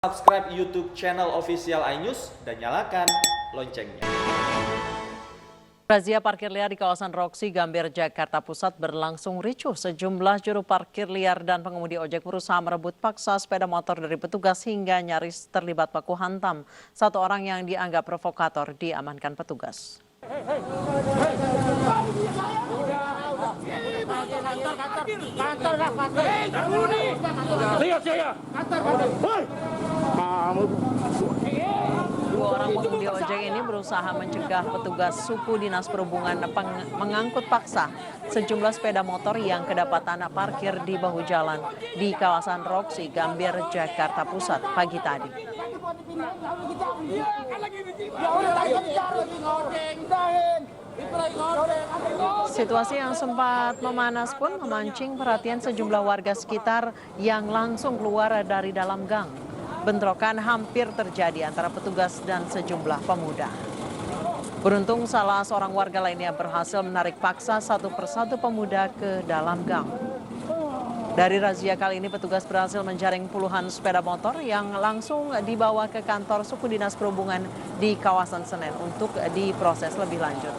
Subscribe YouTube channel official iNews dan nyalakan loncengnya. Razia parkir liar di kawasan Roxy, Gambir, Jakarta Pusat berlangsung ricuh. Sejumlah juru parkir liar dan pengemudi ojek berusaha merebut paksa sepeda motor dari petugas hingga nyaris terlibat baku hantam. Satu orang yang dianggap provokator diamankan petugas. Dua orang pengemudi ojek ini berusaha mencegah petugas suku dinas perhubungan mengangkut paksa sejumlah sepeda motor yang kedapatan parkir di bahu jalan di kawasan Roxy, Gambir, Jakarta Pusat pagi tadi. Situasi yang sempat memanas pun memancing perhatian sejumlah warga sekitar yang langsung keluar dari dalam gang. Bentrokan hampir terjadi antara petugas dan sejumlah pemuda. Beruntung salah seorang warga lainnya berhasil menarik paksa satu persatu pemuda ke dalam gang. Dari razia kali ini petugas berhasil menjaring puluhan sepeda motor yang langsung dibawa ke kantor suku dinas perhubungan di kawasan Senen untuk diproses lebih lanjut.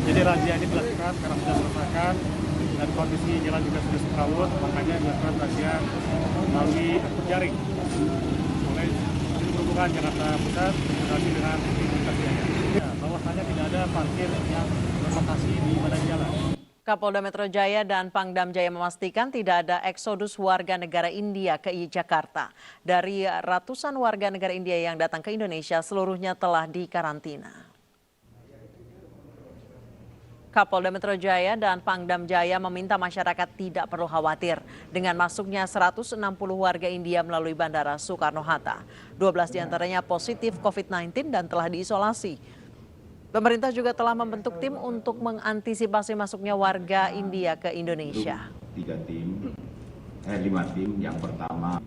Jadi razia ini dilakukan karena sudah selesaikan dan kondisi jalan juga sudah semerawut, makanya dilakukan razia melalui jaring oleh Dinas Perhubungan Jakarta Pusat berkoordinasi dengan Lintas Jaya. Ya, bahwasanya tidak ada parkir yang berlokasi di badan jalan. Kapolda Metro Jaya dan Pangdam Jaya memastikan tidak ada eksodus warga negara India ke Jakarta. Dari ratusan warga negara India yang datang ke Indonesia, seluruhnya telah dikarantina. Kapolda Metro Jaya dan Pangdam Jaya meminta masyarakat tidak perlu khawatir dengan masuknya 160 warga India melalui Bandara Soekarno-Hatta. 12 diantaranya positif COVID-19 dan telah diisolasi. Pemerintah juga telah membentuk tim untuk mengantisipasi masuknya warga India ke Indonesia. 5 tim. Yang pertama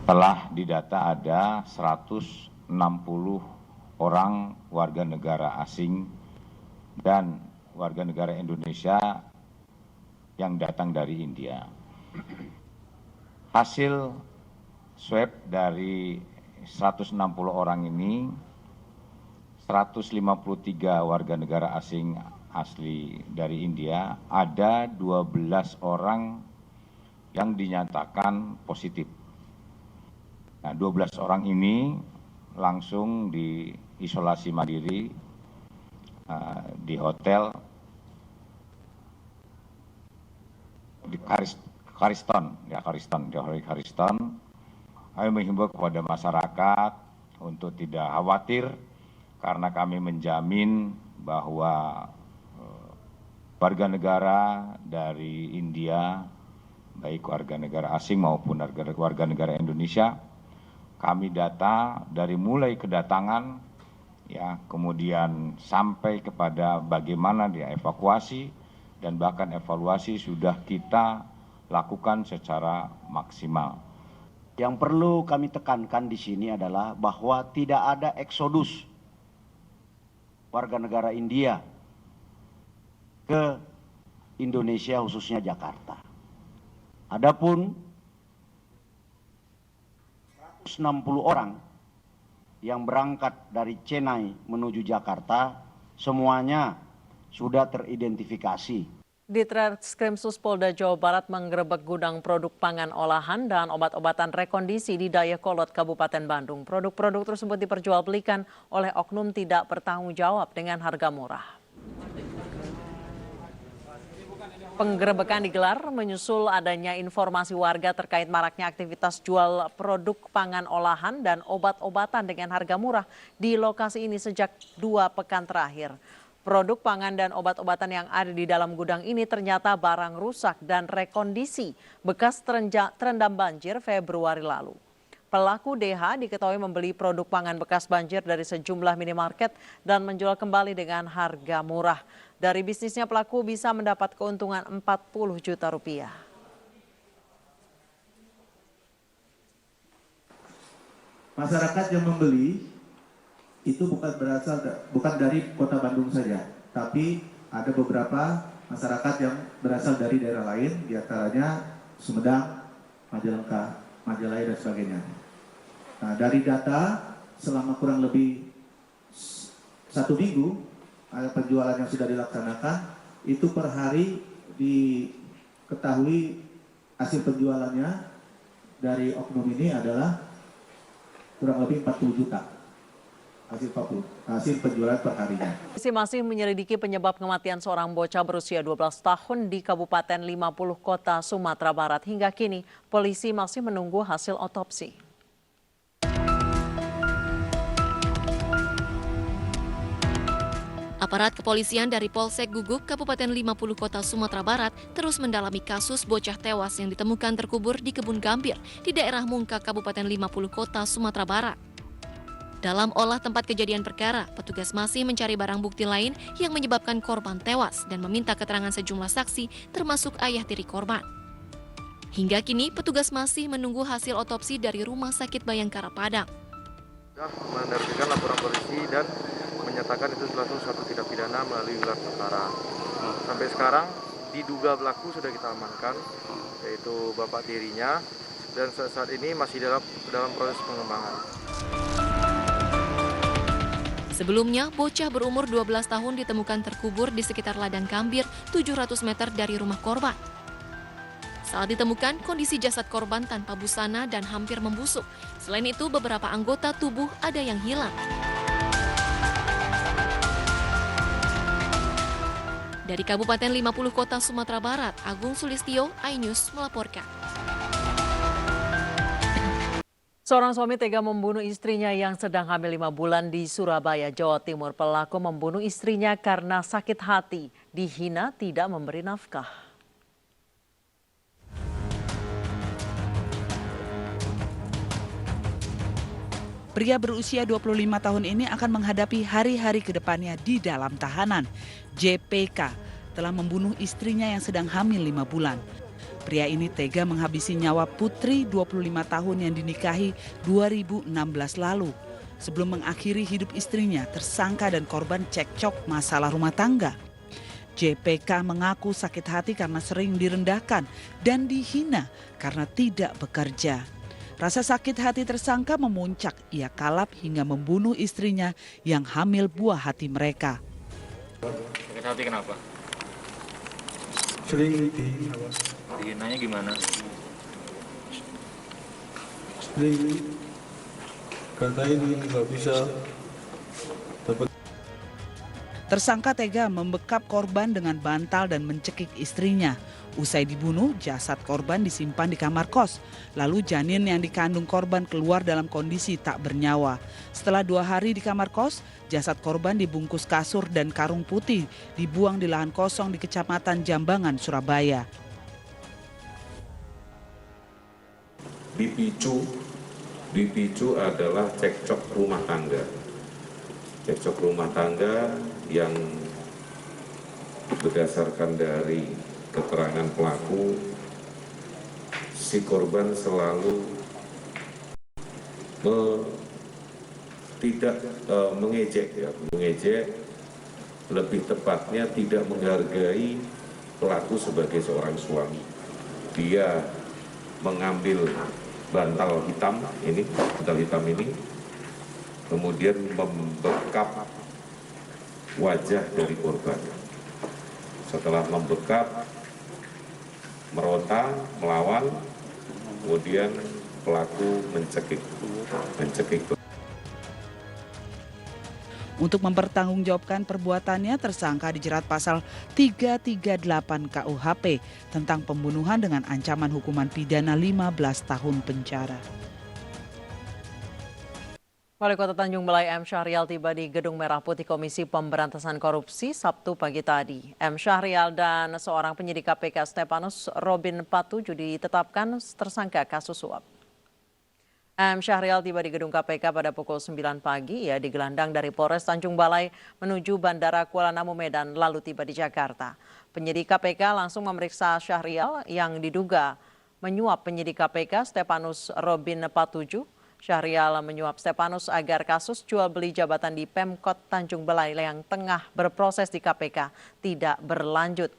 telah didata ada 160 orang warga negara asing dan warga negara Indonesia yang datang dari India. Hasil swab dari 160 orang ini, 153 warga negara asing asli dari India, ada 12 orang yang dinyatakan positif. Nah, 12 orang ini langsung diisolasi mandiri di hotel di Kariston. Kami menghimbau kepada masyarakat untuk tidak khawatir karena kami menjamin bahwa warga negara dari India, baik warga negara asing maupun warga negara Indonesia, kami data dari mulai kedatangan, ya, kemudian sampai kepada bagaimana dia evakuasi dan bahkan evaluasi sudah kita lakukan secara maksimal. Yang perlu kami tekankan di sini adalah bahwa tidak ada eksodus warga negara India ke Indonesia, khususnya Jakarta. Adapun 160 orang yang berangkat dari Chennai menuju Jakarta, semuanya sudah teridentifikasi. Di Treskrimsus Polda Jawa Barat menggerebek gudang produk pangan olahan dan obat-obatan rekondisi di Dayakolot, Kabupaten Bandung. Produk-produk tersebut diperjualbelikan oleh oknum tidak bertanggung jawab dengan harga murah. Penggerebekan digelar menyusul adanya informasi warga terkait maraknya aktivitas jual produk pangan olahan dan obat-obatan dengan harga murah di lokasi ini sejak 2 pekan terakhir. Produk pangan dan obat-obatan yang ada di dalam gudang ini ternyata barang rusak dan rekondisi bekas terendam banjir Februari lalu. Pelaku DH diketahui membeli produk pangan bekas banjir dari sejumlah minimarket dan menjual kembali dengan harga murah. Dari bisnisnya pelaku bisa mendapat keuntungan 40 juta rupiah. Masyarakat yang membeli itu bukan dari kota Bandung saja, tapi ada beberapa masyarakat yang berasal dari daerah lain, diantaranya Sumedang, Majalengka, Majalaya dan sebagainya. Nah, dari data selama kurang lebih 1 minggu penjualan yang sudah dilaksanakan itu per hari diketahui hasil penjualannya dari oknum ini adalah kurang lebih 40 juta hasil penjualan per harinya. Polisi masih menyelidiki penyebab kematian seorang bocah berusia 12 tahun di Kabupaten 50 Kota, Sumatera Barat. Hingga kini, polisi masih menunggu hasil otopsi. Aparat kepolisian dari Polsek Guguk, Kabupaten 50 Kota, Sumatera Barat terus mendalami kasus bocah tewas yang ditemukan terkubur di kebun gambir di daerah Mungka, Kabupaten 50 Kota, Sumatera Barat. Dalam olah tempat kejadian perkara, petugas masih mencari barang bukti lain yang menyebabkan korban tewas dan meminta keterangan sejumlah saksi termasuk ayah tiri korban. Hingga kini, petugas masih menunggu hasil otopsi dari Rumah Sakit Bayangkara Padang. Sudah menerbitkan laporan polisi dan menyatakan itu langsung suatu tindak pidana melalui gelar perkara. Sampai sekarang diduga pelaku sudah kita amankan, yaitu bapak tirinya, dan saat ini masih dalam proses pengembangan. Sebelumnya, bocah berumur 12 tahun ditemukan terkubur di sekitar ladang gambir 700 meter dari rumah korban. Saat ditemukan, kondisi jasad korban tanpa busana dan hampir membusuk. Selain itu, beberapa anggota tubuh ada yang hilang. Dari Kabupaten 50 Kota, Sumatera Barat, Agung Sulistyo, iNews melaporkan. Seorang suami tega membunuh istrinya yang sedang hamil 5 bulan di Surabaya, Jawa Timur. Pelaku membunuh istrinya karena sakit hati, dihina tidak memberi nafkah. Pria berusia 25 tahun ini akan menghadapi hari-hari ke depannya di dalam tahanan. JPK telah membunuh istrinya yang sedang hamil 5 bulan. Pria ini tega menghabisi nyawa putri 25 tahun yang dinikahi 2016 lalu. Sebelum mengakhiri hidup istrinya, tersangka dan korban cekcok masalah rumah tangga. JPK mengaku sakit hati karena sering direndahkan dan dihina karena tidak bekerja. Rasa sakit hati tersangka memuncak, ia kalap hingga membunuh istrinya yang hamil buah hati mereka. Sakit hati kenapa? Sering dihina. Dihinanya gimana? Sering katain nggak bisa dapat. Tersangka tega membekap korban dengan bantal dan mencekik istrinya. Usai dibunuh, jasad korban disimpan di kamar kos. Lalu janin yang dikandung korban keluar dalam kondisi tak bernyawa. Setelah 2 hari di kamar kos, jasad korban dibungkus kasur dan karung putih dibuang di lahan kosong di Kecamatan Jambangan, Surabaya. Dipicu adalah cekcok rumah tangga. Cekcok rumah tangga yang berdasarkan dari keterangan pelaku, si korban selalu tidak mengejek, lebih tepatnya tidak menghargai pelaku sebagai seorang suami. Dia mengambil bantal hitam ini, kemudian membekap wajah dari korban. Setelah membekap, meronta, melawan, kemudian pelaku mencekik. Untuk mempertanggungjawabkan perbuatannya, tersangka dijerat pasal 338 KUHP tentang pembunuhan dengan ancaman hukuman pidana 15 tahun penjara. Wali Kota Tanjung Balai M. Syahrial tiba di Gedung Merah Putih Komisi Pemberantasan Korupsi Sabtu pagi tadi. M. Syahrial dan seorang penyidik KPK Stepanus Robin Patuju ditetapkan tersangka kasus suap. M. Syahrial tiba di gedung KPK pada pukul 9 pagi. Ia digelandang dari Polres Tanjung Balai menuju Bandara Kuala Namu Medan lalu tiba di Jakarta. Penyidik KPK langsung memeriksa Syahrial yang diduga menyuap penyidik KPK Stepanus Robin Patuju. Syahrial menyuap Stepanus agar kasus jual beli jabatan di Pemkot Tanjung Balai yang tengah berproses di KPK tidak berlanjut.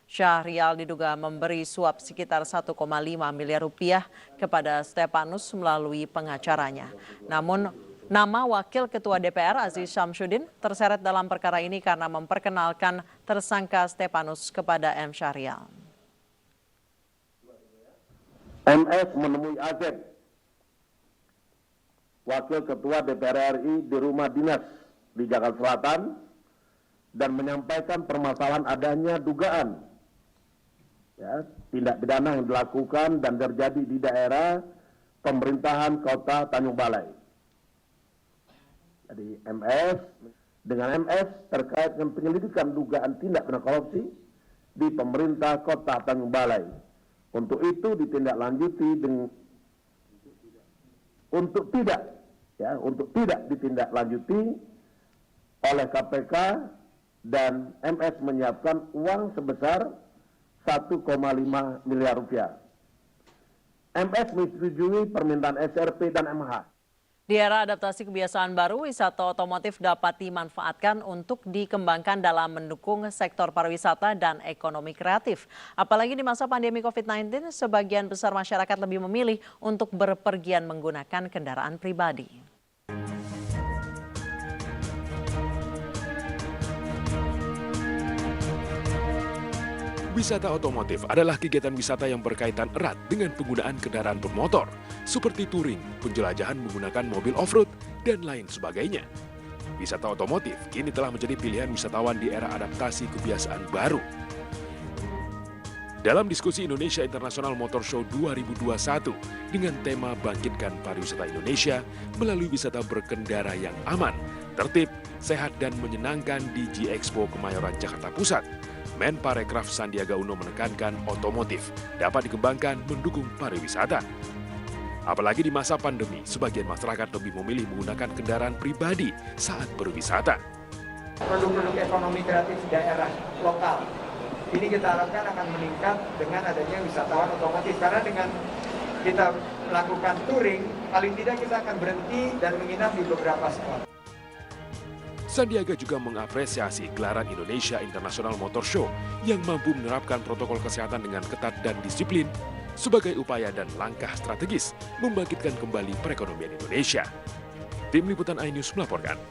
Syahrial diduga memberi suap sekitar 1,5 miliar rupiah kepada Stepanus melalui pengacaranya. Namun, nama Wakil Ketua DPR Aziz Syamsuddin terseret dalam perkara ini karena memperkenalkan tersangka Stepanus kepada M. Syahrial. MS menemui Asep, Wakil Ketua DPR RI di rumah dinas di Jakarta Selatan dan menyampaikan permasalahan adanya dugaan tindak pidana yang dilakukan dan terjadi di daerah pemerintahan Kota Tanjung Balai. Jadi dengan MS terkait dengan penyelidikan dugaan tindak pidana korupsi di pemerintah Kota Tanjung Balai. Untuk itu ditindaklanjuti untuk tidak ditindaklanjuti oleh KPK dan MS menyiapkan uang sebesar 1,5 miliar rupiah. MS menyetujui permintaan SRP dan MH. Di era adaptasi kebiasaan baru, wisata otomotif dapat dimanfaatkan untuk dikembangkan dalam mendukung sektor pariwisata dan ekonomi kreatif. Apalagi di masa pandemi COVID-19, sebagian besar masyarakat lebih memilih untuk berpergian menggunakan kendaraan pribadi. Wisata otomotif adalah kegiatan wisata yang berkaitan erat dengan penggunaan kendaraan bermotor, seperti touring, penjelajahan menggunakan mobil off-road, dan lain sebagainya. Wisata otomotif kini telah menjadi pilihan wisatawan di era adaptasi kebiasaan baru. Dalam diskusi Indonesia International Motor Show 2021 dengan tema Bangkitkan Pariwisata Indonesia melalui wisata berkendara yang aman, tertib, sehat, dan menyenangkan di G-Expo Kemayoran, Jakarta Pusat, Menparekraf Sandiaga Uno menekankan otomotif dapat dikembangkan mendukung pariwisata. Apalagi di masa pandemi, sebagian masyarakat lebih memilih menggunakan kendaraan pribadi saat berwisata. Produk-produk ekonomi kreatif daerah lokal, ini kita harapkan akan meningkat dengan adanya wisatawan otomotif. Karena dengan kita melakukan touring, paling tidak kita akan berhenti dan menginap di beberapa spot. Sandiaga juga mengapresiasi gelaran Indonesia International Motor Show yang mampu menerapkan protokol kesehatan dengan ketat dan disiplin sebagai upaya dan langkah strategis membangkitkan kembali perekonomian Indonesia. Tim Liputan iNews melaporkan.